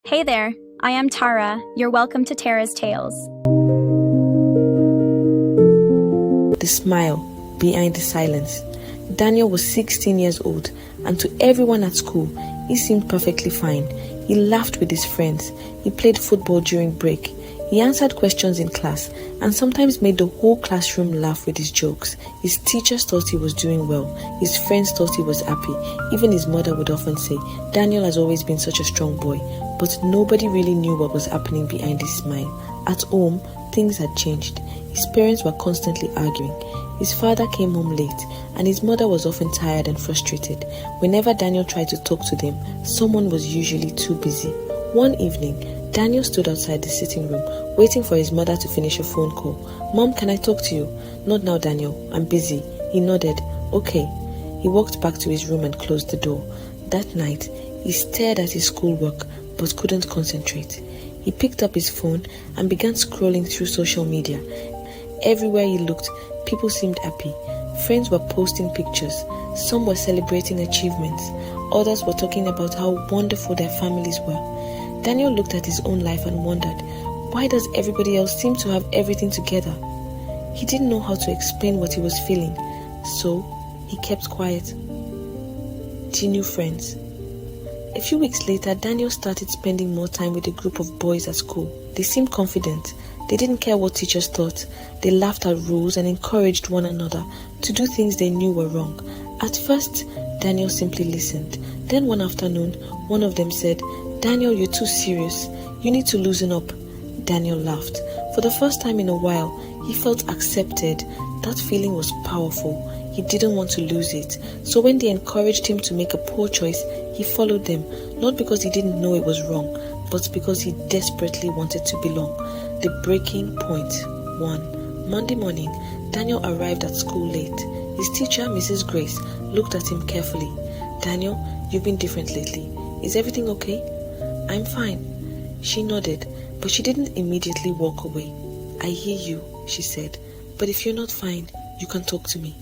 Hey there, I am Tara. You're welcome to Tara's Tales. The smile behind the silence. Daniel was 16 years old, and to everyone at school, he seemed perfectly fine. He laughed with his friends. He played football during break. He answered questions in class and sometimes made the whole classroom laugh with his jokes. His teachers thought he was doing well. His friends thought he was happy. Even his mother would often say, "Daniel has always been such a strong boy." But nobody really knew what was happening behind his smile. At home, things had changed. His parents were constantly arguing. His father came home late, and his mother was often tired and frustrated. Whenever Daniel tried to talk to them, someone was usually too busy. One evening, Daniel stood outside the sitting room, waiting for his mother to finish a phone call. "Mom, can I talk to you?" "Not now, Daniel. I'm busy." He nodded. "Okay." He walked back to his room and closed the door. That night, he stared at his schoolwork but couldn't concentrate. He picked up his phone and began scrolling through social media. Everywhere he looked, people seemed happy. Friends were posting pictures. Some were celebrating achievements. Others were talking about how wonderful their families were. Daniel looked at his own life and wondered, why does everybody else seem to have everything together? He didn't know how to explain what he was feeling, so he kept quiet. He knew friends. A few weeks later, Daniel started spending more time with a group of boys at school. They seemed confident. They didn't care what teachers thought. They laughed at rules and encouraged one another to do things they knew were wrong. At first, Daniel simply listened. Then one afternoon, one of them said, "Daniel, you're too serious. You need to loosen up." Daniel laughed. For the first time in a while, he felt accepted. That feeling was powerful. He didn't want to lose it. So when they encouraged him to make a poor choice, he followed them, not because he didn't know it was wrong, but because he desperately wanted to belong. The breaking point. 1. Monday morning, Daniel arrived at school late. His teacher, Mrs. Grace, looked at him carefully. "Daniel, you've been different lately. Is everything okay?" "I'm fine." She nodded, but she didn't immediately walk away. "I hear you," she said, "but if you're not fine, you can talk to me."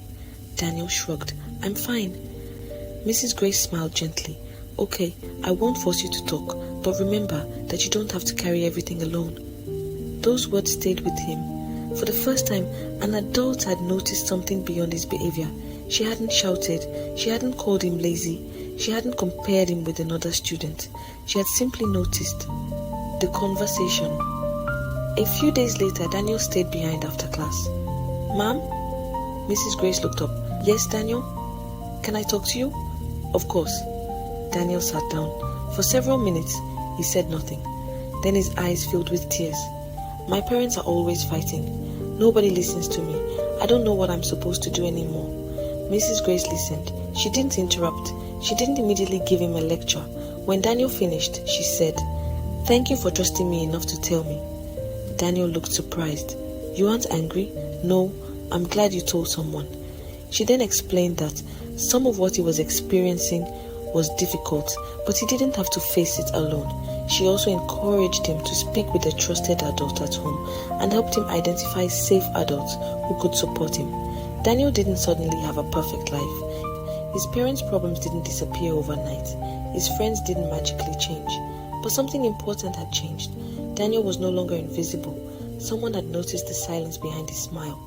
Daniel shrugged. "I'm fine." Mrs. Grace smiled gently. "Okay, I won't force you to talk, but remember that you don't have to carry everything alone." Those words stayed with him. For the first time, an adult had noticed something beyond his behavior. She hadn't shouted. She hadn't called him lazy. She hadn't compared him with another student. She had simply noticed. The conversation. A few days later, Daniel stayed behind after class. "Ma'am?" Mrs. Grace looked up. "Yes, Daniel? Can I talk to you?" "Of course." Daniel sat down. For several minutes, he said nothing. Then his eyes filled with tears. "My parents are always fighting. Nobody listens to me. I don't know what I'm supposed to do anymore." Mrs. Grace listened. She didn't interrupt. She didn't immediately give him a lecture. When Daniel finished, she said, "Thank you for trusting me enough to tell me." Daniel looked surprised. "You aren't angry?" "No, I'm glad you told someone." She then explained that some of what he was experiencing was difficult, but he didn't have to face it alone. She also encouraged him to speak with a trusted adult at home and helped him identify safe adults who could support him. Daniel didn't suddenly have a perfect life. His parents' problems didn't disappear overnight. His friends didn't magically change. But something important had changed. Daniel was no longer invisible. Someone had noticed the silence behind his smile.